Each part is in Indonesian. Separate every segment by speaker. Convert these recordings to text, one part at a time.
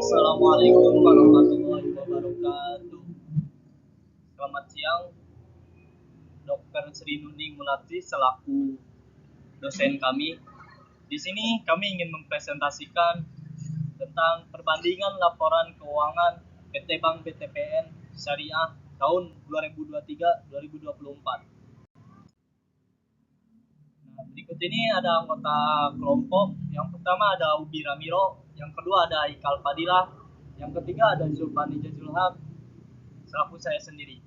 Speaker 1: Assalamualaikum warahmatullahi wabarakatuh. Selamat siang, Dr. Sri Nuning Melati selaku dosen kami. Di sini kami ingin mempresentasikan tentang perbandingan laporan keuangan PT Bank BTPN Syariah tahun 2023-2024. Nah, berikut ini ada anggota kelompok. Yang pertama ada Ubi Ramiro, yang kedua ada Ikal Fadilah, yang ketiga ada Zulfani Jazulhaq, selaku saya sendiri.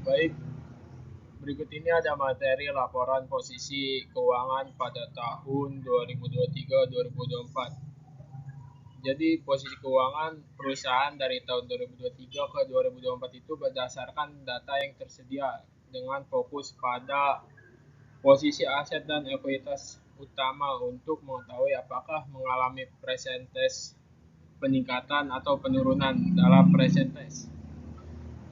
Speaker 2: Baik, berikut ini ada materi laporan posisi keuangan pada tahun 2023-2024. Jadi posisi keuangan perusahaan dari tahun 2023 ke 2024 itu berdasarkan data yang tersedia dengan fokus pada posisi aset dan ekuitas utama untuk mengetahui apakah mengalami presentase peningkatan atau penurunan dalam presentase.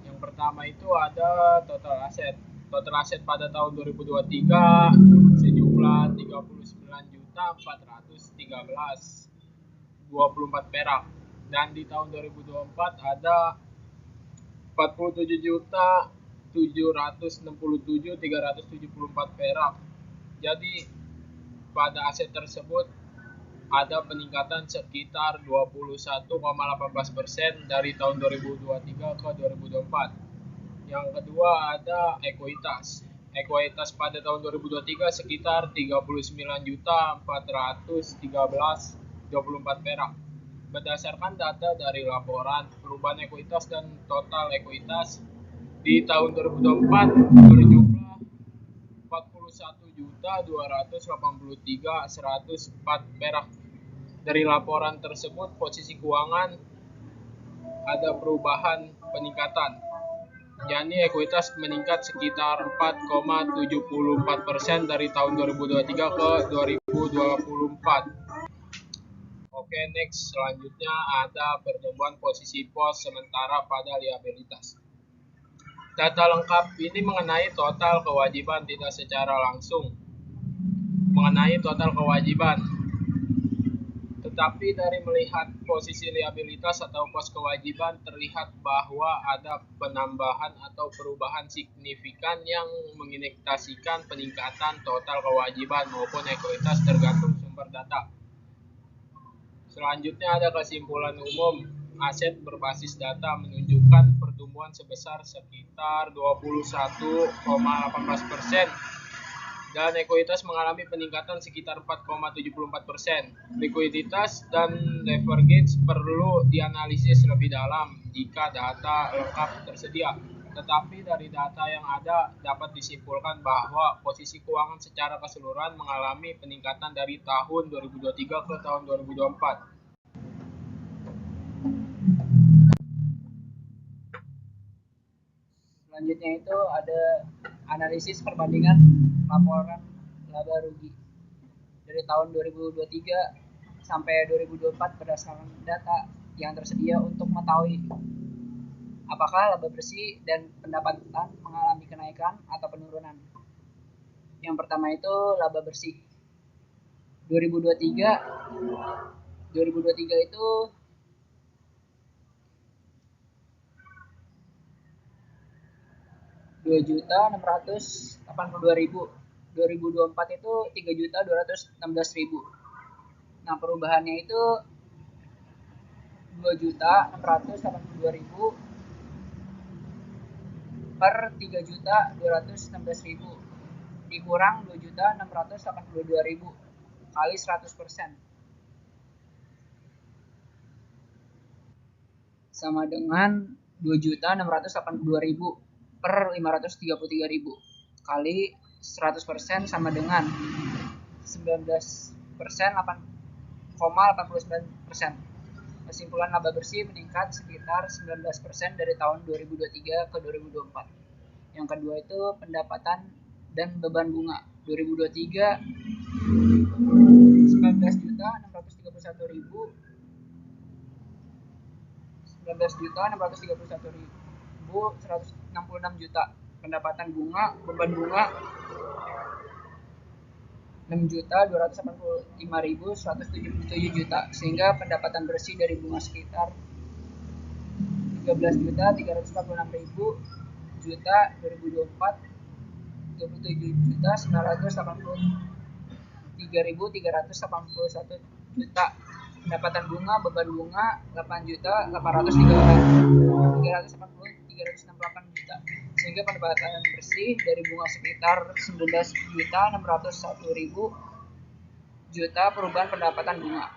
Speaker 2: Yang pertama itu ada total aset. Total aset pada tahun 2023 sejumlah 39.413.24 perak, dan di tahun 2024 ada 47.767.374 perak. Jadi pada aset tersebut ada peningkatan sekitar 21,18% dari tahun 2023 ke 2024. Yang kedua ada ekuitas. Ekuitas pada tahun 2023 sekitar 39.413.24 perak. Berdasarkan data dari laporan perubahan ekuitas dan total ekuitas di tahun 2024 berjumlah 41.283.104 perak. Dari laporan tersebut, posisi keuangan ada perubahan peningkatan, yakni ekuitas meningkat sekitar 4,74% dari tahun 2023 ke 2024. Oke, next, selanjutnya ada pertumbuhan posisi pos sementara pada liabilitas. Data lengkap ini mengenai total kewajiban tidak secara langsung, mengenai total kewajiban. Tetapi dari melihat posisi liabilitas atau pos kewajiban terlihat bahwa ada penambahan atau perubahan signifikan yang mengindikasikan peningkatan total kewajiban maupun ekuitas tergantung sumber data. Selanjutnya ada kesimpulan umum. Aset berbasis data menunjukkan pertumbuhan sebesar sekitar 21,18%. Dan ekuitas mengalami peningkatan sekitar 4,74%. Likuiditas dan leverage perlu dianalisis lebih dalam jika data lengkap tersedia. Tetapi dari data yang ada dapat disimpulkan bahwa posisi keuangan secara keseluruhan mengalami peningkatan dari tahun 2023 ke tahun 2024.
Speaker 3: Selanjutnya itu ada analisis perbandingan laporan laba rugi dari tahun 2023 sampai 2024 berdasarkan data yang tersedia untuk mengetahui apakah laba bersih dan pendapatan mengalami kenaikan atau penurunan. Yang pertama itu laba bersih 2023 itu 2.682.000. 2024 itu 3.216.000. Nah, perubahannya itu 2.682.000 per 3.216.000 dikurang 2.682.000 kali 100% sama dengan 2.682.000 per 533.000 kali 100% sama dengan 19%, 8,89%. Kesimpulan laba bersih meningkat sekitar 19% dari tahun 2023 ke 2024. Yang kedua itu pendapatan dan beban bunga 2023 19.631.000 166 juta. Pendapatan bunga, beban bunga 6.285.177 juta, sehingga pendapatan bersih dari bunga sekitar 13.346.000 juta 2024, 27.983.381 juta. Pendapatan bunga, beban bunga 8.803.368 juta, sehingga pendapatan bersih dari bunga sekitar 19.601.000 juta. Perubahan pendapatan bunga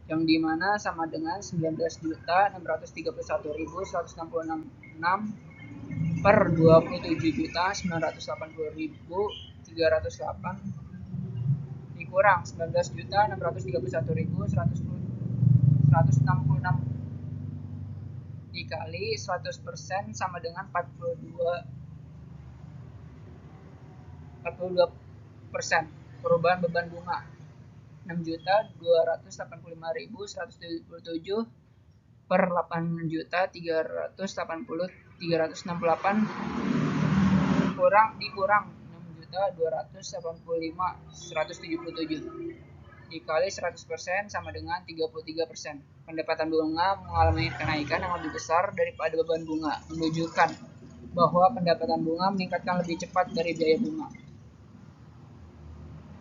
Speaker 3: yang dimana sama dengan 19.631.166 per 27.980.308 dikurang 19.631.166 dikali 100% sama dengan 42%. Perubahan beban bunga 6.285.177 per 8.388.368 dikurang 6.285.177 dikali 100% sama dengan 33%. Pendapatan bunga mengalami kenaikan yang lebih besar daripada beban bunga, menunjukkan bahwa pendapatan bunga meningkatkan lebih cepat dari biaya bunga.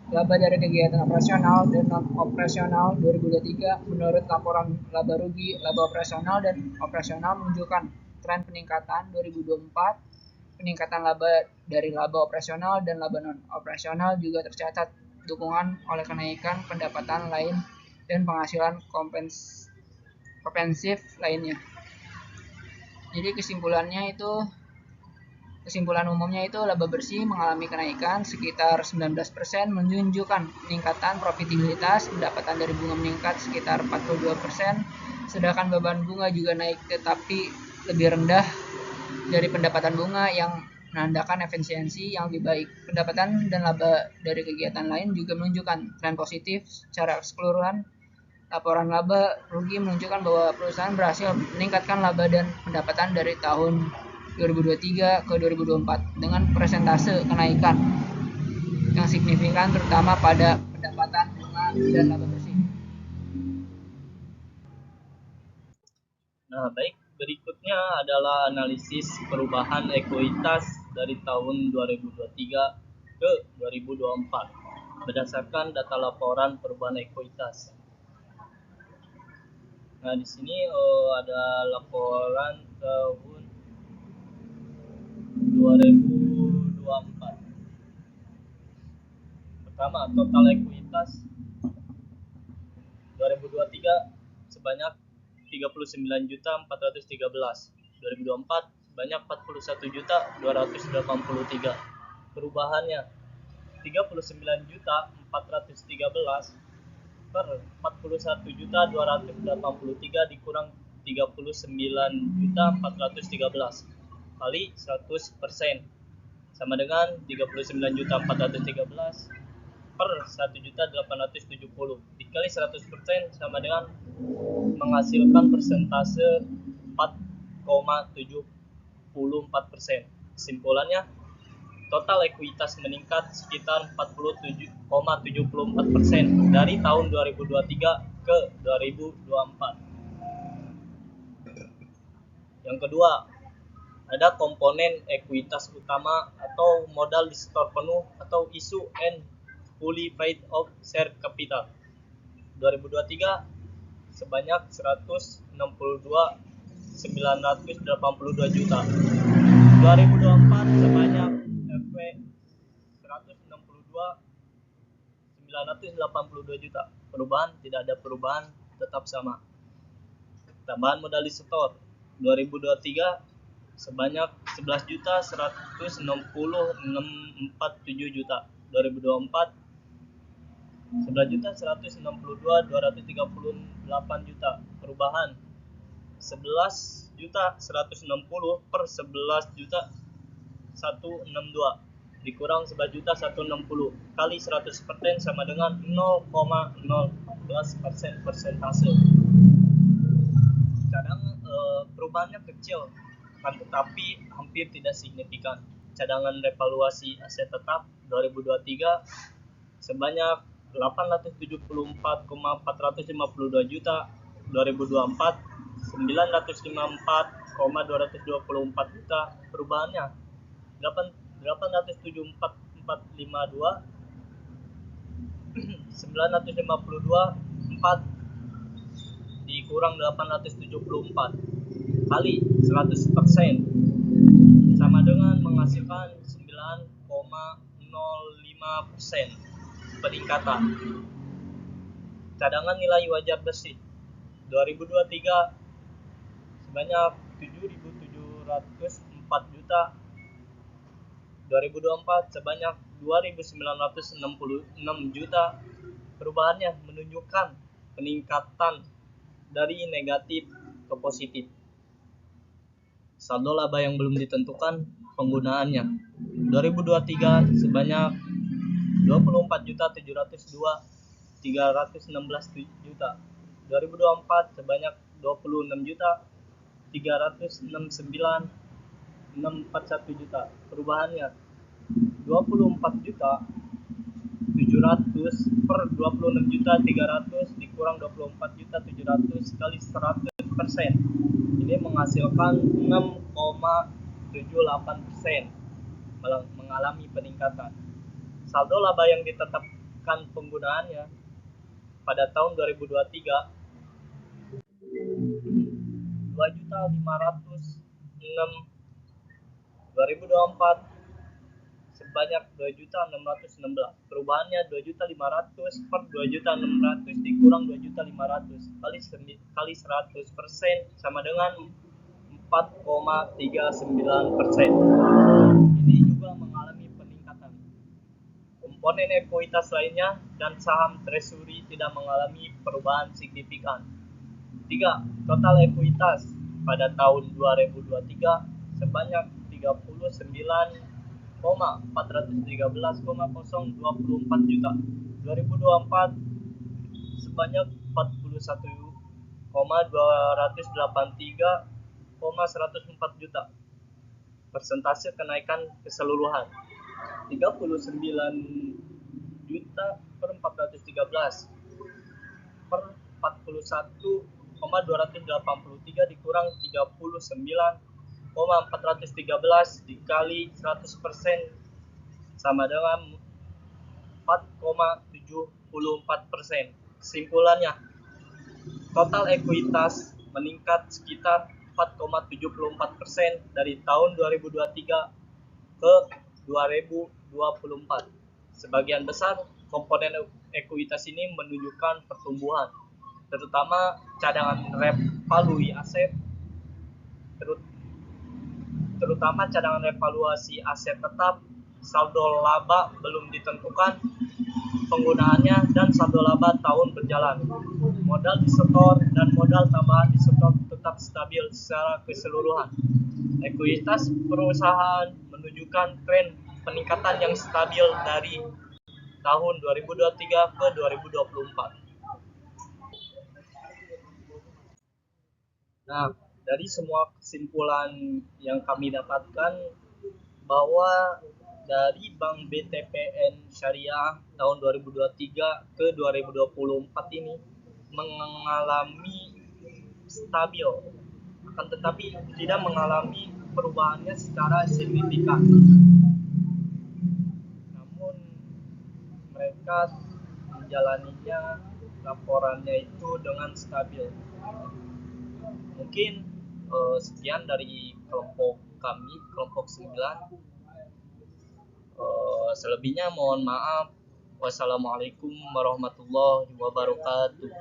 Speaker 3: Laba dari kegiatan operasional dan non-operasional 2023 menurut laporan laba rugi, laba operasional dan operasional menunjukkan tren peningkatan 2024. Peningkatan laba dari laba operasional dan laba non-operasional juga tercatat dukungan oleh kenaikan pendapatan lain dan penghasilan kompensif lainnya. Jadi kesimpulan umumnya itu laba bersih mengalami kenaikan sekitar 19%, menunjukkan peningkatan profitabilitas. Pendapatan dari bunga meningkat sekitar 42%, sedangkan beban bunga juga naik tetapi lebih rendah dari pendapatan bunga yang menandakan efisiensi yang lebih baik. Pendapatan dan laba dari kegiatan lain juga menunjukkan tren positif. Secara keseluruhan, laporan laba rugi menunjukkan bahwa perusahaan berhasil meningkatkan laba dan pendapatan dari tahun 2023 ke 2024 dengan persentase kenaikan yang signifikan terutama pada pendapatan bunga dan laba bersih.
Speaker 1: Nah, baik, berikutnya adalah analisis perubahan ekuitas dari tahun 2023 ke 2024 berdasarkan data laporan perubahan ekuitas. Nah, di sini ada laporan tahun 2024. Pertama, total ekuitas 2023 sebanyak 39.413. 2024 sebanyak 41.283. Perubahannya 39.413 per 41.283 dikurang 39.413 kali 100% sama dengan 39.413 per 1.870 dikali 100% sama dengan menghasilkan persentase 4,74%. Kesimpulannya, total ekuitas meningkat sekitar 47,74% dari tahun 2023 ke 2024. Yang kedua, ada komponen ekuitas utama atau modal di setor penuh atau issue and fully paid off share capital. 2023 sebanyak 162.982 juta. 2024 sebanyak 162.982 juta. Perubahan tidak ada perubahan, tetap sama. Tambahan modal di setor 2023 sebanyak 11.160.647 juta. 2024 11.162.238 juta. Perubahan 11.160 per 11.162 dikurang 11.160 kali 100% sama dengan 0,014% persentase. Kadang perubahannya kecil, tetapi hampir tidak signifikan. cadangan revaluasi aset tetap 2023 sebanyak 874,452 juta, 2024 954,224 juta, perubahannya 874,452 952,4 dikurang 874 kali 100% sama dengan menghasilkan 9,05% peningkatan. Cadangan nilai wajar bersih 2023 sebanyak 7.704 juta, 2024 sebanyak 2.966 juta. Perubahannya menunjukkan peningkatan dari negatif ke positif. Saldo laba yang belum ditentukan penggunaannya 2023 sebanyak 24.702.316 juta, 2024 sebanyak 26.369.641 juta. Perubahannya 24 juta 700 per 26 juta 300 dikurang 24 juta 700 kali 100%. Ini menghasilkan 6,78% mengalami peningkatan. Saldo laba yang ditetapkan penggunaannya pada tahun 2023 2.506, 2024 sebanyak 2.616. Perubahannya 2.500 per 2.600 dikurang 2.500 kali 100% sama dengan 4,39%. Ini juga mengalami peningkatan. Komponen ekuitas lainnya dan saham treasury tidak mengalami perubahan signifikan. 3. Total ekuitas pada tahun 2023 sebanyak 39.413,024 juta, 2024 sebanyak 41.283,104 juta. Persentase kenaikan keseluruhan 39 juta per 413 per 41,283 dikurang 39,413 dikali 100% sama dengan 4,74%. Kesimpulannya, total ekuitas meningkat sekitar 4,74% dari tahun 2023 ke 2024. Sebagian besar komponen ekuitas ini menunjukkan pertumbuhan, terutama cadangan revaluasi aset, terutama cadangan revaluasi aset tetap, saldo laba belum ditentukan penggunaannya, dan saldo laba tahun berjalan. Modal disetor dan modal tambahan disetor tetap stabil secara keseluruhan. Ekuitas perusahaan menunjukkan tren peningkatan yang stabil dari tahun 2023 ke 2024. Nah, dari semua kesimpulan yang kami dapatkan bahwa dari Bank BTPN Syariah tahun 2023 ke 2024 ini mengalami stabil, akan tetapi tidak mengalami perubahannya secara signifikan. Namun mereka menjalaninya, laporannya itu dengan stabil. Mungkin sekian dari kelompok kami, kelompok 9. Selebihnya mohon maaf. Wassalamualaikum warahmatullahi wabarakatuh.